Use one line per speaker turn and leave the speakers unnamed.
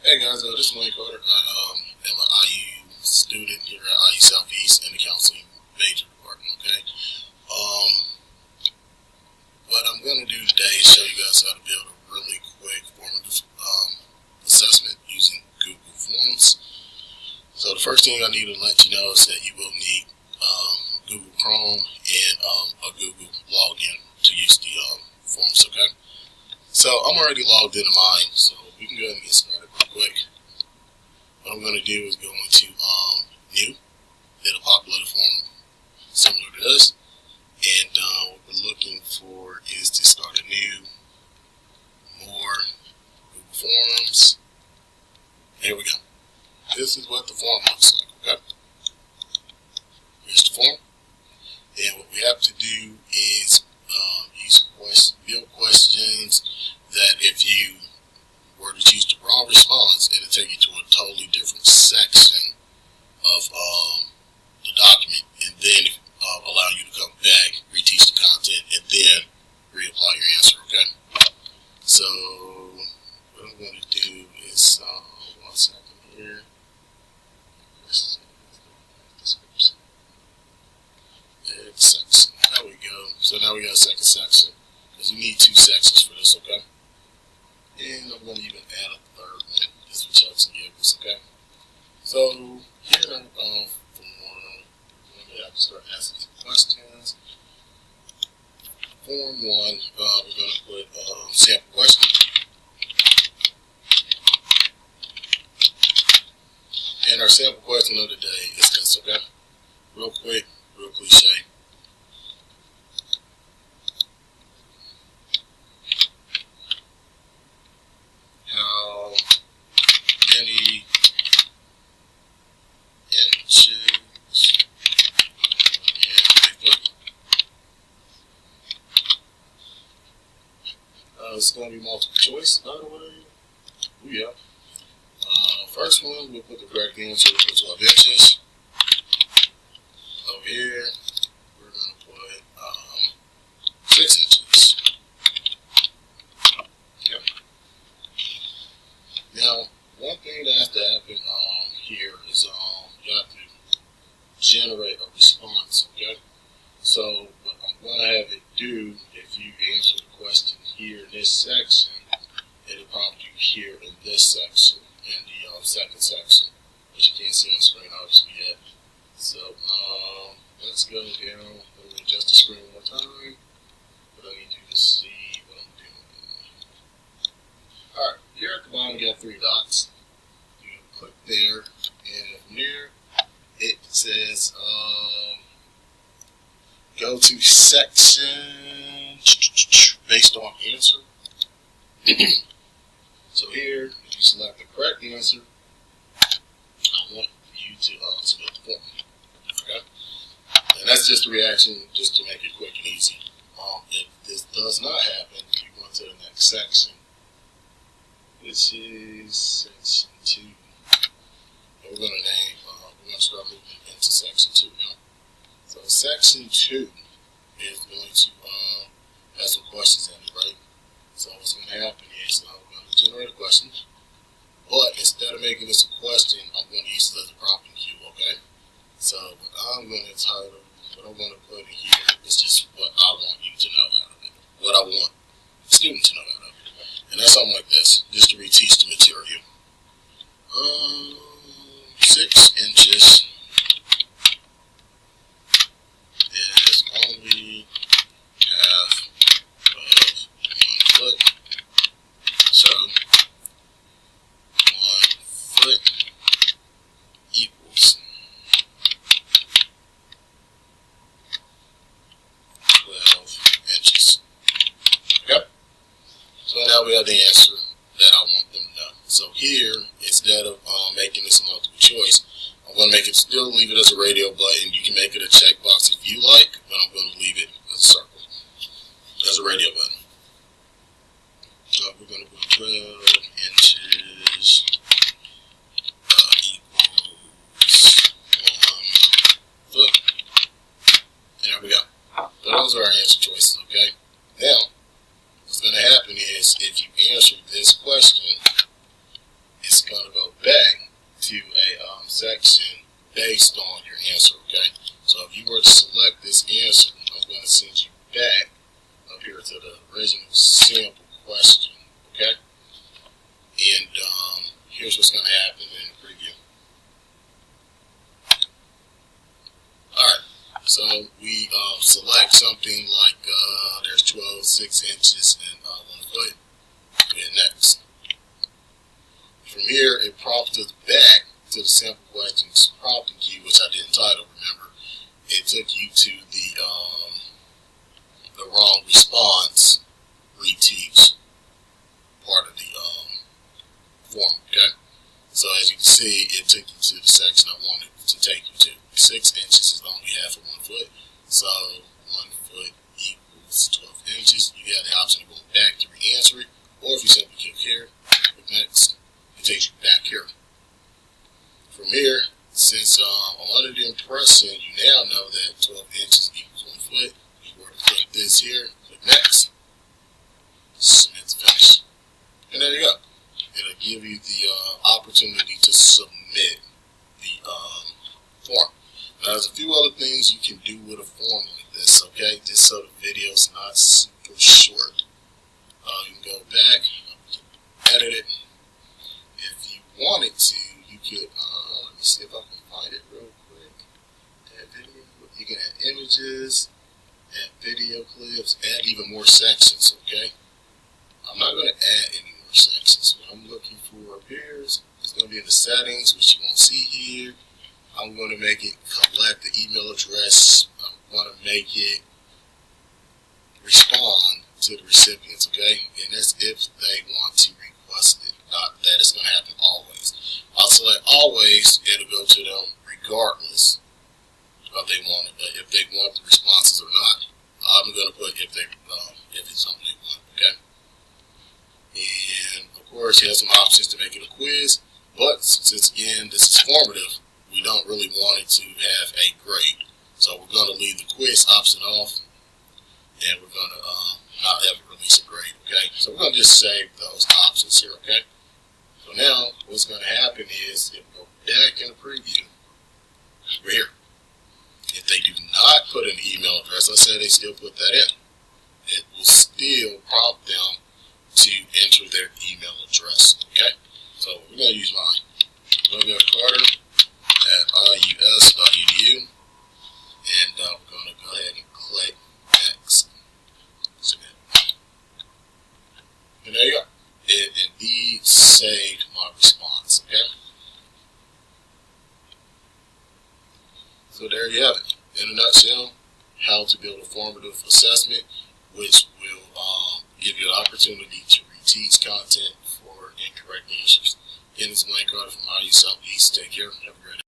Hey guys, this is Wayne Carter. I am an IU student here at IU Southeast in the counseling major department. Okay. What I'm going to do today is show you guys how to build a really quick formative assessment using Google Forms. So the first thing I need to let you know is that you will need Google Chrome and a Google login to use the forms. Okay. So I'm already logged into mine, so we can go ahead and get started real quick. What I'm going to do is go into new. It'll populate a form similar to this, and what we're looking for is to start a new, more Google Forms. Here we go. This is what the form looks like. Okay. Here's the form, and what we have to do is build questions that if you were to choose the wrong response, it'll take you to a totally different section of the document, and then allow you to come back, reteach the content, and then reapply your answer. Okay. So what I'm going to do is 1 second here. Section. There we go. So now we got a second section, because we need 2 sections for this. Okay. And I'm going to even add a third one, just for chucks and giggles. Okay. So here for more, we have to start asking some questions. Form 1, we're going to put sample question. And our sample question of the day is this. Okay. Real quick, real cliche. How many inches in a foot? It's going to be multiple choice, by the way. Oh yeah. First one, we'll put the correct answer, we'll put 12 inches. Over here, we're going to put 6 inches. Yep. Now, one thing that has to happen here is you have to generate a response. Okay. So what I'm going to have it do, if you answer the question here in this section, it'll prompt you here in this section, in the second section, which you can't see on the screen obviously yet. So let's go down. Let me adjust the screen one more time. But I need you to see what I'm doing. Alright, here at the bottom you got 3 dots. You click there, and from there it says go to section based on answer. So here, if you select the correct answer, I want you to submit the form. Okay? And that's just a reaction, just to make it quick and easy. If this does not happen, you go to the next section, which is section 2. And we're going to name, we're going to start moving into section 2 now. So section 2 is going to have some questions in it, right? So what's going to happen is we're going to generate a question, but instead of making this a question, I'm going to use it as a prompting cue. Okay. So what I'm going to title, what I'm going to put in here is just what I want you to know out of it, what I want the student to know out of it, and that's something like this, just to reteach the material. 6 inches is only half of 1 foot. So 1 foot equals 12 inches. Okay? So now we have the answer that I want them to know. So here, instead of making this a multiple choice, I'm going to make it still leave it as a radio button. You can make it a checkbox if you like, but I'm going to leave it as a circle, as a radio button. So we're going to put 12 inches equals 1 foot. And there we go. So those are our answer choices, okay? Now, what's going to happen is if you answer this question, it's going section based on your answer, okay? So if you were to select this answer, I'm going to send you back up here to the original sample question, okay? And here's what's going to happen in the preview. Alright, so we select something like there's 12, 6 inches, and 1 foot. Hit next. From here, it prompts us back to the sample questions prompting key, which I didn't title, remember. It took you to the wrong response reteach part of the form, okay? So as you can see, it took you to the section I wanted to take you to. 6 inches is only half of 1 foot, so 1 foot equals 12 inches. You have the option of going back to re-answer it, or if you simply click here, click next, it takes you back here. From here, since I'm under the impression you now know that 12 inches equals 1 foot, you were to click this here, click next, submit to finish. And there you go. It'll give you the opportunity to submit the form. Now, there's a few other things you can do with a form like this, okay? Just so the video's not super short. You can go back, edit it. If you wanted to, you could, let me see if I can find it real quick. Add video. You can add images, add video clips, add even more sections, okay? I'm not going to add any more sections. What I'm looking for up here is it's going to be in the settings, which you won't see here. I'm going to make it collect the email address. I'm going to make it respond to the recipients, okay? And that's if they want to request it. Not that it's going to happen always. I'll select always, it'll go to them regardless of they want it, if they want the responses or not. I'm going to put if it's something they want, okay? And of course, you have some options to make it a quiz, but since again this is formative, we don't really want it to have a grade. So we're going to leave the quiz option off, and we're going to not have it release a grade, okay? So we're going to just save those options here, okay? So now what's going to happen is it will go back in the preview over here. If they do not put an email address, let's say they still put that in, it will still prompt them to enter their email address, okay? So we're going to use mine. I'm going to go to carter@ius.edu, and we're going to go ahead and click next, submit. And there you go. It indeed saved my response, okay? So there you have it. In a nutshell, how to build a formative assessment, which will give you an opportunity to reteach content for incorrect answers. Again, this is Wayne Carter from IU Southeast. Take care. Have a great day.